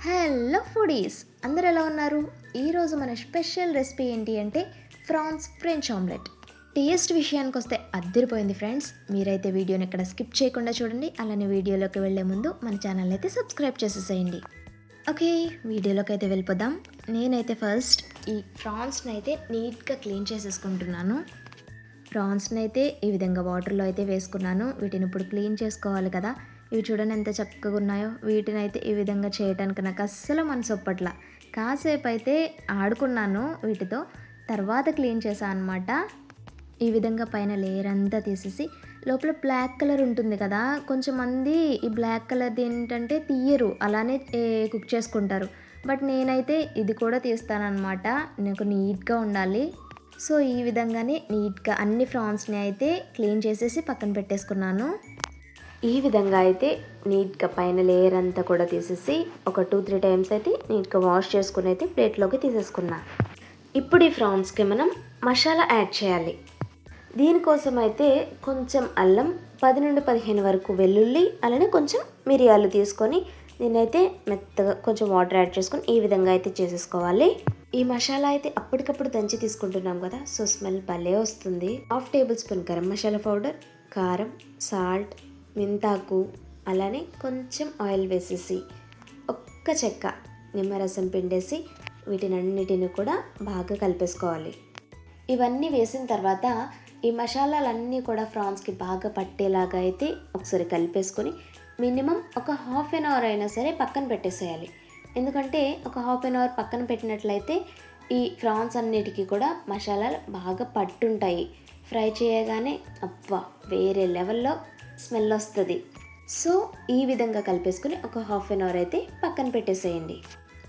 Hello foodies, అందరు ఎలా ఉన్నారు? ఈరోజు మన స్పెషల్ రెసిపీ ఏంటి అంటే ఫ్రాన్స్ ఫ్రెంచ్ ఆమ్లెట్. టేస్ట్ విషయానికి వస్తే అద్దరిపోయింది ఫ్రెండ్స్. మీరైతే వీడియోని ఎక్కడ స్కిప్ చేయకుండా చూడండి. అలానే వీడియోలోకి వెళ్ళే ముందు మన ఛానల్ అయితే సబ్స్క్రైబ్ చేసేసేయండి. ఓకే, వీడియోలోకి అయితే వెళ్ళిపోదాం. నేనైతే ఫస్ట్ ఈ ఫ్రాన్స్ని అయితే నీట్గా క్లీన్ చేసేసుకుంటున్నాను. ప్రాన్స్ని అయితే ఈ విధంగా వాటర్లో అయితే వేసుకున్నాను. వీటిని ఇప్పుడు క్లీన్ చేసుకోవాలి కదా. ఇవి చూడండి ఎంత చక్కగా ఉన్నాయో. వీటిని అయితే ఈ విధంగా చేయడానికి నాకు అస్సలు మనసు ఒప్పట్ల. కాసేపు అయితే ఆడుకున్నాను వీటితో, తర్వాత క్లీన్ చేశాను అనమాట. ఈ విధంగా పైన లేయర్ అంతా తీసేసి లోపల బ్లాక్ కలర్ ఉంటుంది కదా, కొంచెం మంది ఈ బ్లాక్ కలర్ది ఏంటంటే తీయరు, అలానే కుక్ చేసుకుంటారు. బట్ నేనైతే ఇది కూడా తీస్తానన్నమాట. నాకు నీట్గా ఉండాలి. సో ఈ విధంగానే నీట్గా అన్ని ఫ్రాన్స్ని అయితే క్లీన్ చేసేసి పక్కన పెట్టేసుకున్నాను. ఈ విధంగా అయితే నీట్గా పైన లేయర్ అంతా కూడా తీసేసి ఒక 2-3 టైమ్స్ అయితే నీట్గా వాష్ చేసుకుని అయితే ప్లేట్లోకి తీసేసుకున్నా. ఇప్పుడు ఈ ఫ్రాన్స్కి మనం మసాలా యాడ్ చేయాలి. దీనికోసం అయితే కొంచెం అల్లం, 10-15 వరకు వెల్లుల్లి, అలానే కొంచెం మిరియాలు తీసుకొని దీన్నైతే మెత్తగా కొంచెం వాటర్ యాడ్ చేసుకొని ఈ విధంగా అయితే చేసేసుకోవాలి. ఈ మసాలా అయితే అప్పటికప్పుడు దంచి తీసుకుంటున్నాం కదా, సో స్మెల్ భలే వస్తుంది. 1/2 table spoon garam masala powder, కారం, సాల్ట్, మెంతాకు, అలానే కొంచెం ఆయిల్ వేసేసి ఒక్క చెక్క నిమ్మరసం పిండేసి వీటినన్నిటిని కూడా బాగా కలిపేసుకోవాలి. ఇవన్నీ వేసిన తర్వాత ఈ మసాలాలన్నీ కూడా ఫ్రాన్స్కి బాగా పట్టేలాగా అయితే ఒకసారి కలిపేసుకొని మినిమం ఒక 1/2 అవర్ అయినా సరే పక్కన పెట్టేసేయాలి. ఎందుకంటే ఒక 1/2 అవర్ పక్కన పెట్టినట్లయితే ఈ ఫ్రాన్స్ అన్నిటికీ కూడా మసాలాలు బాగా పట్టుంటాయి. ఫ్రై చేయగానే అబ్బా వేరే లెవెల్లో స్మెల్ వస్తుంది. సో ఈ విధంగా కలిపేసుకుని ఒక 1/2 అవర్ అయితే పక్కన పెట్టేసేయండి.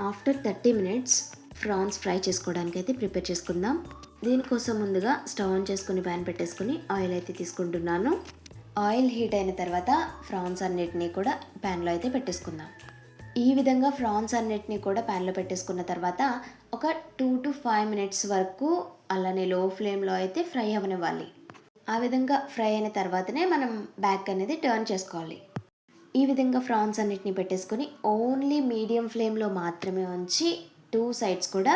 ఆఫ్టర్ 30 మినిట్స్ ఫ్రాన్స్ ఫ్రై చేసుకోవడానికి అయితే ప్రిపేర్ చేసుకుందాం. దీనికోసం ముందుగా స్టవ్ ఆన్ చేసుకుని ప్యాన్ పెట్టేసుకుని ఆయిల్ అయితే తీసుకుంటున్నాను. ఆయిల్ హీట్ అయిన తర్వాత ఫ్రాన్స్ అన్నిటినీ కూడా ప్యాన్లో అయితే పెట్టేసుకుందాం. ఈ విధంగా ఫ్రాన్స్ అన్నిటినీ కూడా ప్యాన్లో పెట్టేసుకున్న తర్వాత ఒక 2-5 మినిట్స్ వరకు అలానే లో ఫ్లేమ్లో అయితే ఫ్రై అవ్వనివ్వాలి. ఆ విధంగా ఫ్రై అయిన తర్వాతనే మనం బ్యాక్ అనేది టర్న్ చేసుకోవాలి. ఈ విధంగా ఫ్రాన్స్ అన్నిటిని పెట్టేసుకొని ఓన్లీ మీడియం ఫ్లేమ్లో మాత్రమే ఉంచి 2 సైడ్స్ కూడా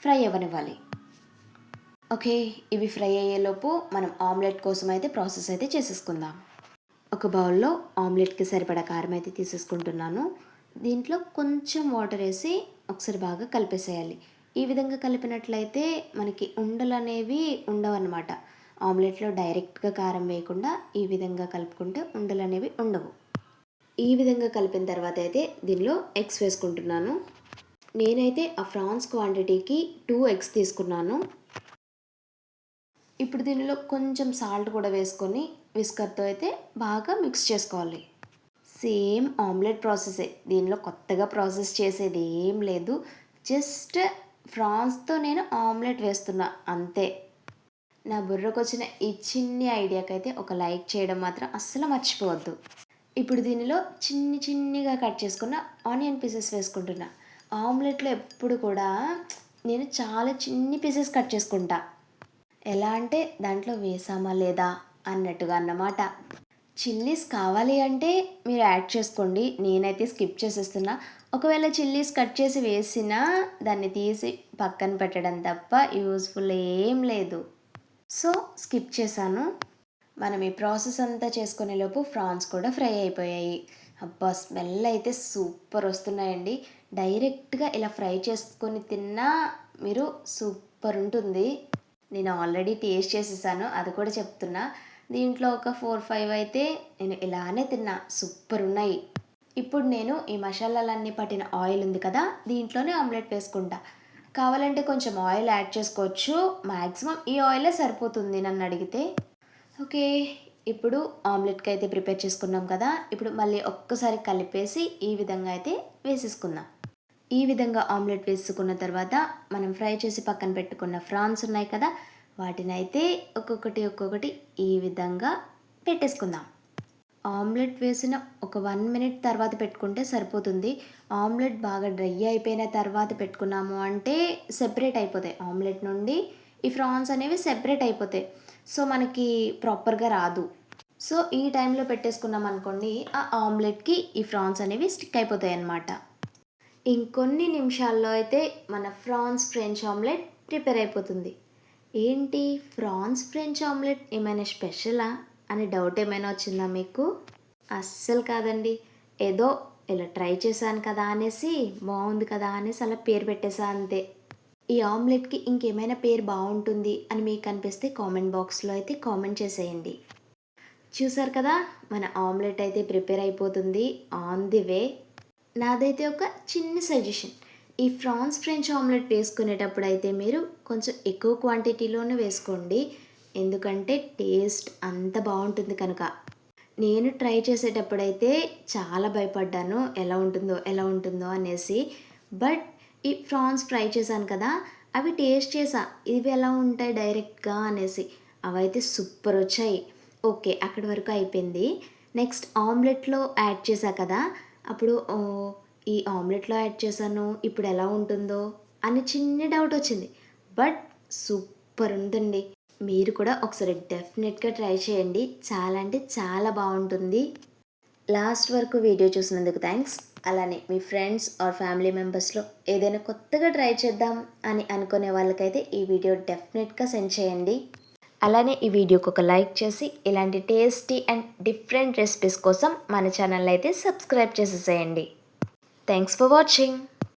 ఫ్రై అవ్వనివ్వాలి. ఓకే, ఇవి ఫ్రై అయ్యేలోపు మనం ఆమ్లెట్ కోసం అయితే ప్రాసెస్ అయితే చేసేసుకుందాం. ఒక బౌల్లో ఆమ్లెట్కి సరిపడా కారం అయితే తీసేసుకుంటున్నాను. దీంట్లో కొంచెం వాటర్ వేసి ఒకసారి బాగా కలిపేసేయాలి. ఈ విధంగా కలిపినట్లయితే మనకి ఉండలు అనేవి ఉండవన్నమాట. ఆమ్లెట్లో డైరెక్ట్గా కారం వేయకుండా ఈ విధంగా కలుపుకుంటే ఉండలు అనేవి ఉండవు. ఈ విధంగా కలిపిన తర్వాత అయితే దీనిలో ఎగ్స్ వేసుకుంటున్నాను. నేనైతే ఆ ఫ్రాన్స్ క్వాంటిటీకి 2 ఎగ్స్ తీసుకున్నాను. ఇప్పుడు దీనిలో కొంచెం సాల్ట్ కూడా వేసుకొని విస్కర్తో అయితే బాగా మిక్స్ చేసుకోవాలి. సేమ్ ఆమ్లెట్ ప్రాసెసే, దీనిలో కొత్తగా ప్రాసెస్ చేసేది ఏం లేదు. జస్ట్ ఫ్రాన్స్తో నేను ఆమ్లెట్ వేస్తున్నా అంతే. నా బుర్రకు వచ్చిన ఈ చిన్ని ఐడియాకైతే ఒక లైక్ చేయడం మాత్రం అస్సలు మర్చిపోవద్దు. ఇప్పుడు దీనిలో చిన్నిగా కట్ చేసుకున్న ఆనియన్ పీసెస్ వేసుకుంటున్నా. ఆమ్లెట్లో ఎప్పుడు కూడా నేను చాలా చిన్ని పీసెస్ కట్ చేసుకుంటా. ఎలా అంటే దాంట్లో వేసామా లేదా అన్నట్టుగా అన్నమాట. చిల్లీస్ కావాలి అంటే మీరు యాడ్ చేసుకోండి, నేనైతే స్కిప్ చేసేస్తున్నా. ఒకవేళ చిల్లీస్ కట్ చేసి వేసినా దాన్ని తీసి పక్కన పెట్టడం తప్ప యూస్ఫుల్ ఏం లేదు. సో స్కిప్ చేశాను. మనం ఈ ప్రాసెస్ అంతా చేసుకునేలోపు ఫ్రాన్స్ కూడా ఫ్రై అయిపోయాయి. అబ్బా స్మెల్ అయితే సూపర్ వస్తున్నాయండి. డైరెక్ట్గా ఇలా ఫ్రై చేసుకొని తిన్నా మీరు సూపర్ ఉంటుంది. నేను ఆల్రెడీ టేస్ట్ చేసేసాను, అది కూడా చెప్తున్నా. దీంట్లో ఒక 4-5 అయితే నేను ఇలానే తిన్నా, సూపర్ ఉన్నాయి. ఇప్పుడు నేను ఈ మసాలాలన్నీ పట్టిన ఆయిల్ ఉంది కదా, దీంట్లోనే ఆమ్లెట్ వేసుకుంటా. కావాలంటే కొంచెం ఆయిల్ యాడ్ చేసుకోవచ్చు, మ్యాక్సిమం ఈ ఆయిలే సరిపోతుంది నన్ను అడిగితే. ఓకే, ఇప్పుడు ఆమ్లెట్కి అయితే ప్రిపేర్ చేసుకున్నాం కదా, ఇప్పుడు మళ్ళీ ఒక్కసారి కలిపేసి ఈ విధంగా అయితే వేసేసుకుందాం. ఈ విధంగా ఆమ్లెట్ వేసుకున్న తర్వాత మనం ఫ్రై చేసి పక్కన పెట్టుకున్న ఫ్రాన్స్ ఉన్నాయి కదా, వాటిని అయితే ఒక్కొక్కటి ఈ విధంగా పెట్టేసుకుందాం. ఆమ్లెట్ వేసిన ఒక 1 మినిట్ తర్వాత పెట్టుకుంటే సరిపోతుంది. ఆమ్లెట్ బాగా డ్రై అయిపోయిన తర్వాత పెట్టుకున్నాము అంటే సెపరేట్ అయిపోతాయి, ఆమ్లెట్ నుండి ఈ ఫ్రాన్స్ అనేవి సెపరేట్ అయిపోతాయి. సో మనకి ప్రాపర్గా రాదు. సో ఈ టైంలో పెట్టేసుకున్నాం అనుకోండి, ఆ ఆమ్లెట్కి ఈ ఫ్రాన్స్ అనేవి స్టిక్ అయిపోతాయి అన్నమాట. ఇంకొన్ని నిమిషాల్లో అయితే మన ఫ్రాన్స్ ఫ్రెంచ్ ఆమ్లెట్ ప్రిపేర్ అయిపోతుంది. ఏంటి ఫ్రాన్స్ ఫ్రెంచ్ ఆమ్లెట్ ఏమైనా స్పెషలా అని డౌట్ ఏమైనా వచ్చిందా మీకు? అస్సలు కాదండి. ఏదో ఇలా ట్రై చేశాను కదా అనేసి, బాగుంది కదా అనేసి అలా పేరు పెట్టేసా అంతే. ఈ ఆమ్లెట్‌కి ఇంకేమైనా పేరు బావుంటుంది అని మీకు అనిపిస్తే కామెంట్ బాక్స్‌లో అయితే కామెంట్ చేసేయండి. చూసారు కదా! మన ఆమ్లెట్ అయితే ప్రిపేర్ అయిపోతుంది. On the way. నాదైతే ఒక చిన్న సజెషన్. ఈ ఫ్రాన్స్ ఫ్రెంచ్ ఆమ్లెట్ వేసుకునేటప్పుడు అయితే మీరు కొంచెం ఎక్కువ క్వాంటిటీలోనే వేసుకోండి. ఎందుకంటే టేస్ట్ అంత బావుంటుంది కనుక. నేను ట్రై చేసేటప్పుడైతే చాలా భయపడ్డాను. ఎలా ఉంటుందో అనేసి. బట్ ఈ ఫ్రాన్స్ ఫ్రై చేశాను కదా! అవి టేస్ట్ చేశా. ఇవి ఎలా ఉంటాయి డైరెక్ట్‌గా అనేసి. అవైతే సూపరొచ్చాయి. ఓకే. అక్కడి వరకు అయిపోయింది. నెక్స్ట్ ఆమ్లెట్‌లో యాడ్ చేశా కదా! అప్పుడు ఈ ఆమ్లెట్‌లో యాడ్ చేశాను. ఇప్పుడు ఎలా ఉంటుందో అని చిన్ని డౌటొచ్చింది. బట్ సూపర్ ఉందండి. మీరు కూడా ఒకసారి డెఫినెట్‌గా ట్రై చేయండి. చాలా అంటే చాలా బావుంటుంది. లాస్ట్ వరకు వీడియో చూసినందుకు థ్యాంక్స్. అలానే మీ ఫ్రెండ్స్ ఆర్ ఫ్యామిలీ మెంబర్స్‌లో ఏదైనా కొత్తగా ట్రై చేద్దాం అని అనుకునే వాళ్ళకైతే ఈ వీడియో డెఫినెట్‌గా సెండ్ చేయండి. అలానే ఈ వీడియోకి ఒక లైక్ చేసి ఇలాంటి టేస్టీ అండ్ డిఫరెంట్ రెసిపీస్ కోసం మన ఛానల్ అయితే సబ్స్క్రైబ్ చేసేసేయండి. Thanks for watching.